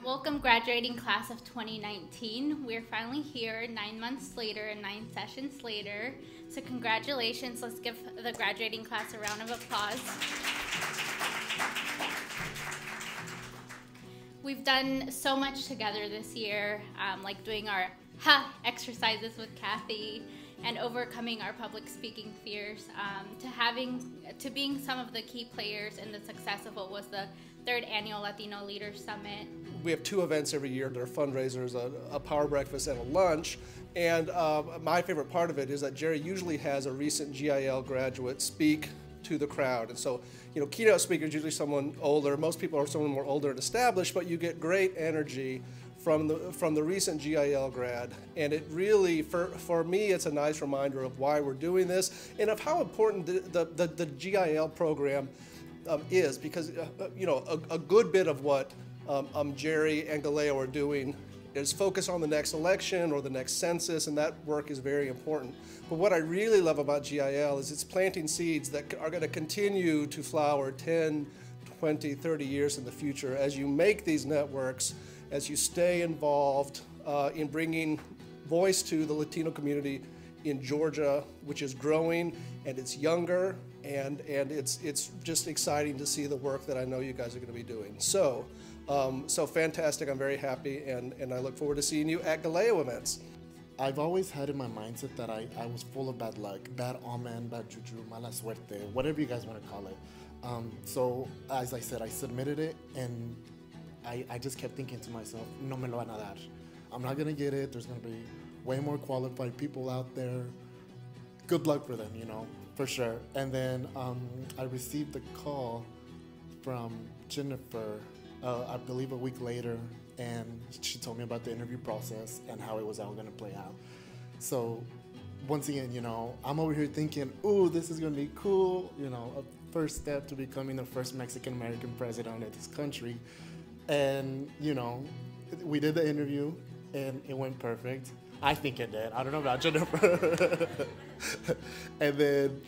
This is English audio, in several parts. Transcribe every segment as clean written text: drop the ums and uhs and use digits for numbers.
Welcome graduating class of 2019. We're finally here 9 months later and 9 sessions later. So congratulations. Let's give the graduating class a round of applause. We've done so much together this year, like doing our exercises with Kathy and overcoming our public speaking fears, to being some of the key players in the success of what was the third annual Latino Leaders Summit. We have two events every year that are fundraisers, a power breakfast and a lunch. And my favorite part of it is that Jerry usually has a recent GIL graduate speak to the crowd. And so, you know, keynote speaker is usually someone older. Most people are someone more older and established, but you get great energy from the recent GIL grad. And it really, for me, it's a nice reminder of why we're doing this and of how important the GIL program is, because you know, a good bit of what Jerry and GALEO are doing is focus on the next election or the next census, and that work is very important. But what I really love about GIL is it's planting seeds that are going to continue to flower 10, 20, 30 years in the future as you make these networks, as you stay involved in bringing voice to the Latino community in Georgia, which is growing and it's younger, and it's just exciting to see the work that I know you guys are going to be doing. So fantastic. I'm very happy, and I look forward to seeing you at GALEO Events. I've always had in my mindset that I was full of bad luck, bad omen, bad juju, mala suerte, whatever you guys want to call it. So as I said, I submitted it, and I just kept thinking to myself, no me lo van a dar. I'm not going to get it. There's going to be way more qualified people out there. Good luck for them, you know, for sure. And then I received a call from Jennifer, I believe a week later, and she told me about the interview process and how it was all going to play out. So once again, you know, I'm over here thinking, ooh, this is going to be cool, you know, a first step to becoming the first Mexican-American president of this country. And, you know, we did the interview, and it went perfect. I think it did. I don't know about Jennifer. And then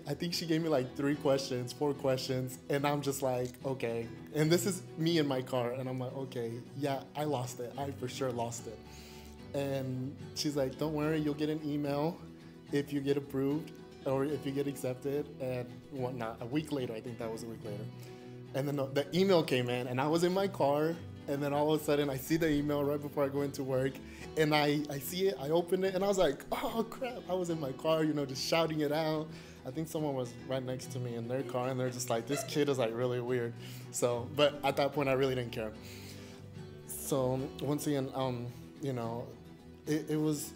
I think she gave me like 4 questions, and I'm just like, okay. And this is me in my car, and I'm like, okay, yeah, I lost it. I for sure lost it. And she's like, don't worry, you'll get an email if you get approved or if you get accepted and whatnot. A week later, I think that was a week later. And then the email came in, and I was in my car, and then all of a sudden I see the email right before I go into work, and I see it, I open it, and I was like, oh crap, I was in my car, you know, just shouting it out. I think someone was right next to me in their car, and they're just like, this kid is like really weird. So, but at that point I really didn't care. So once again, you know, it was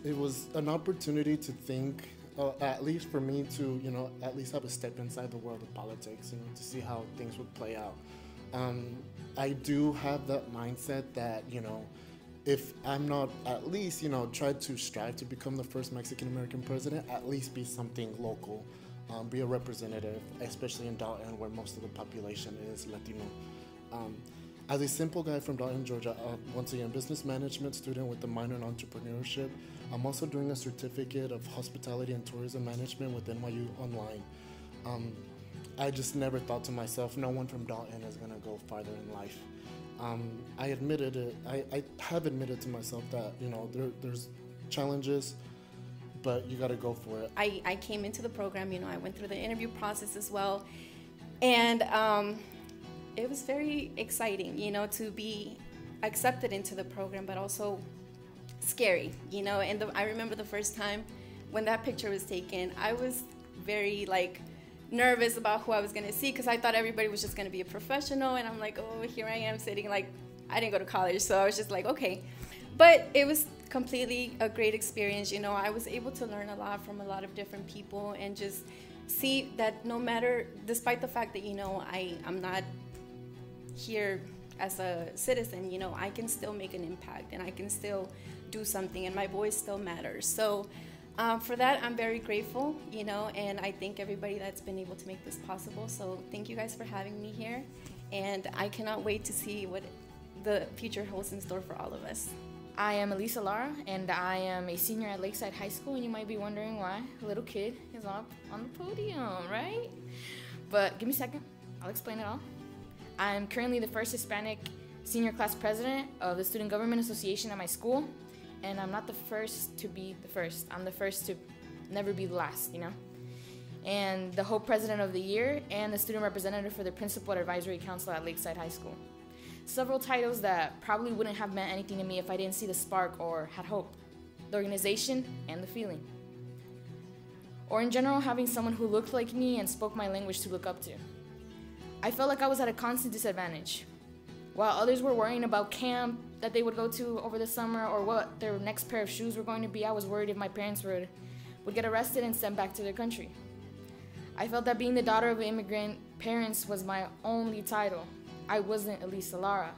an opportunity to think, at least for me to, you know, at least have a step inside the world of politics, you know, to see how things would play out. I do have that mindset that, you know, if I'm not at least, you know, try to strive to become the first Mexican-American president, at least be something local, be a representative, especially in Dalton, where most of the population is Latino. As a simple guy from Dalton, Georgia, once again, business management student with a minor in entrepreneurship, I'm also doing a certificate of hospitality and tourism management with NYU online. I just never thought to myself, no one from Dalton is gonna go farther in life. I admitted it, I have admitted to myself that, you know, there's challenges, but you gotta go for it. I came into the program, you know, I went through the interview process as well, and it was very exciting, you know, to be accepted into the program, but also scary, you know. And I remember the first time when that picture was taken, I was very like nervous about who I was gonna see, because I thought everybody was just gonna be a professional, and I'm like, oh, here I am sitting, like, I didn't go to college, so I was just like, okay. But it was completely a great experience, you know. I was able to learn a lot from a lot of different people, and just see that no matter, despite the fact that, you know, I'm not here as a citizen, you know, I can still make an impact, and I can still do something, and my voice still matters. So for that, I'm very grateful, you know, and I thank everybody that's been able to make this possible. So thank you guys for having me here, and I cannot wait to see what the future holds in store for all of us. I am Elisa Lara, and I am a senior at Lakeside High School, and you might be wondering why a little kid is up on the podium, right? But give me a second, I'll explain it all. I'm currently the first Hispanic senior class president of the Student Government Association at my school, and I'm not the first to be the first. I'm the first to never be the last, you know? And the Hope President of the Year, and the student representative for the Principal Advisory Council at Lakeside High School. Several titles that probably wouldn't have meant anything to me if I didn't see the spark or had hope, the organization, and the feeling. Or in general, having someone who looked like me and spoke my language to look up to. I felt like I was at a constant disadvantage. While others were worrying about camp that they would go to over the summer or what their next pair of shoes were going to be, I was worried if my parents would get arrested and sent back to their country. I felt that being the daughter of immigrant parents was my only title. I wasn't Elisa Lara.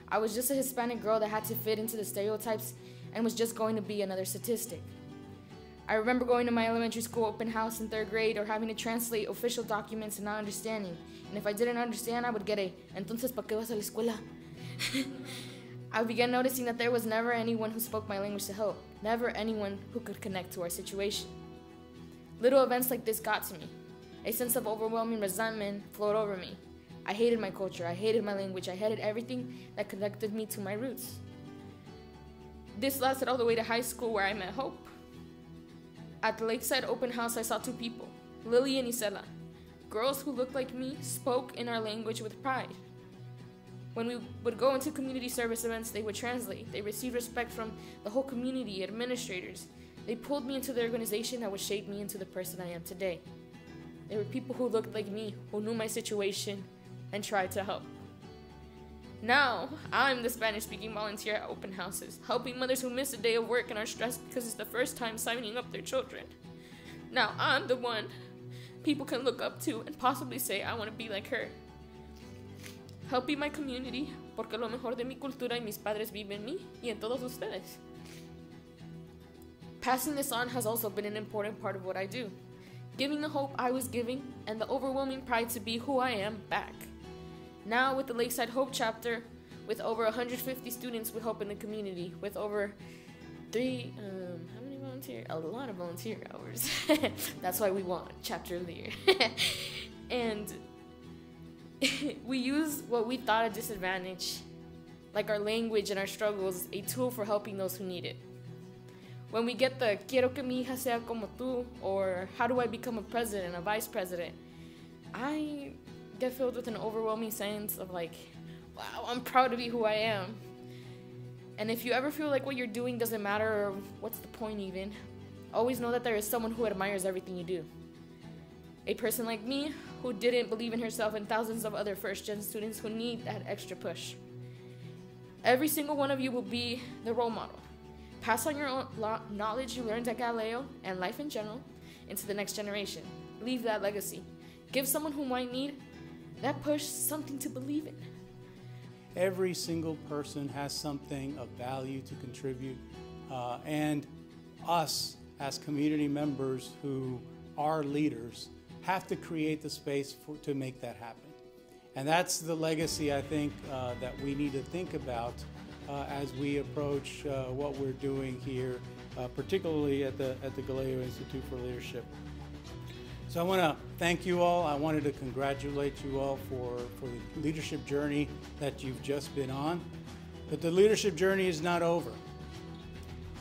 I was just a Hispanic girl that had to fit into the stereotypes and was just going to be another statistic. I remember going to my elementary school open house in 3rd grade or having to translate official documents and not understanding. And if I didn't understand, I would get a, "Entonces, ¿pa qué vas a la escuela?" I began noticing that there was never anyone who spoke my language to help, never anyone who could connect to our situation. Little events like this got to me. A sense of overwhelming resentment flowed over me. I hated my culture, I hated my language, I hated everything that connected me to my roots. This lasted all the way to high school where I met Hope. At the Lakeside Open House, I saw 2 people, Lily and Isela. Girls who looked like me spoke in our language with pride. When we would go into community service events, they would translate. They received respect from the whole community, administrators. They pulled me into the organization that would shape me into the person I am today. There were people who looked like me, who knew my situation, and tried to help. Now, I'm the Spanish-speaking volunteer at open houses, helping mothers who miss a day of work and are stressed because it's the first time signing up their children. Now, I'm the one people can look up to and possibly say, I want to be like her. Helping my community, porque lo mejor de mi cultura y mis padres viven en mí y en todos ustedes. Passing this on has also been an important part of what I do. Giving the hope I was giving and the overwhelming pride to be who I am back. Now with the Lakeside Hope chapter, with over 150 students with hope in the community, with over how many volunteer? A lot of volunteer hours. That's why we won Chapter of the Year. And we use what we thought a disadvantage, like our language and our struggles, a tool for helping those who need it. When we get the quiero que mi hija sea como tú, or how do I become a president, a vice president, I get filled with an overwhelming sense of like, wow, I'm proud to be who I am. And if you ever feel like what you're doing doesn't matter, or what's the point even, always know that there is someone who admires everything you do. A person like me who didn't believe in herself, and thousands of other first-gen students who need that extra push. Every single one of you will be the role model. Pass on your own knowledge you learned at GALEO and life in general into the next generation. Leave that legacy. Give someone who might need that push something to believe in. Every single person has something of value to contribute, and us as community members who are leaders have to create the space to make that happen. And that's the legacy, I think, that we need to think about as we approach what we're doing here, particularly at the GALEO Institute for Leadership. So I want to thank you all. I wanted to congratulate you all for the leadership journey that you've just been on. But the leadership journey is not over.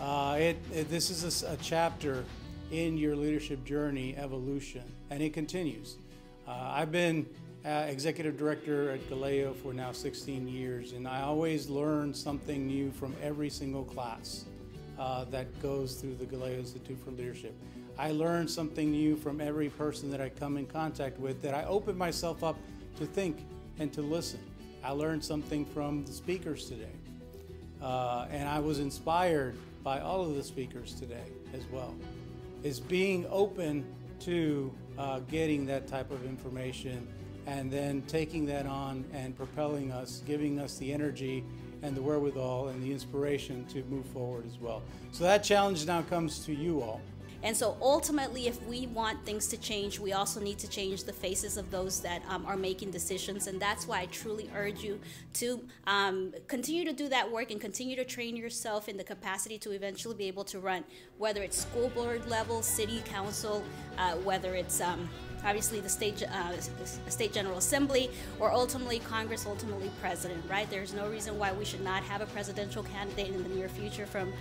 This is a chapter in your leadership journey evolution, and it continues. I've been executive director at GALEO for now 16 years, and I always learn something new from every single class that goes through the GALEO Institute for Leadership. I learn something new from every person that I come in contact with, that I open myself up to think and to listen. I learned something from the speakers today, and I was inspired by all of the speakers today as well. Is being open to getting that type of information and then taking that on and propelling us, giving us the energy and the wherewithal and the inspiration to move forward as well. So that challenge now comes to you all. And so ultimately, if we want things to change, we also need to change the faces of those that are making decisions. And that's why I truly urge you to continue to do that work and continue to train yourself in the capacity to eventually be able to run, whether it's school board level, city council, whether it's obviously the state General Assembly, or ultimately Congress, ultimately President, right? There's no reason why we should not have a presidential candidate in the near future from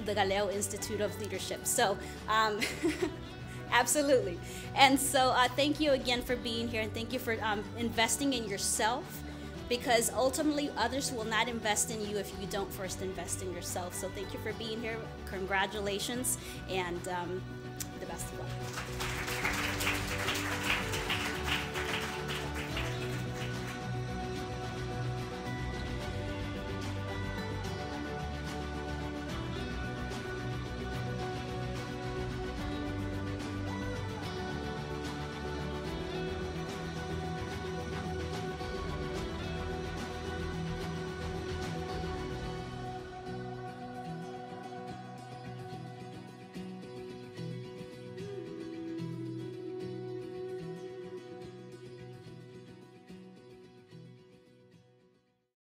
the GALEO Institute of Leadership. So, absolutely. And so thank you again for being here, and thank you for investing in yourself, because ultimately others will not invest in you if you don't first invest in yourself. So thank you for being here. Congratulations, and the best of luck.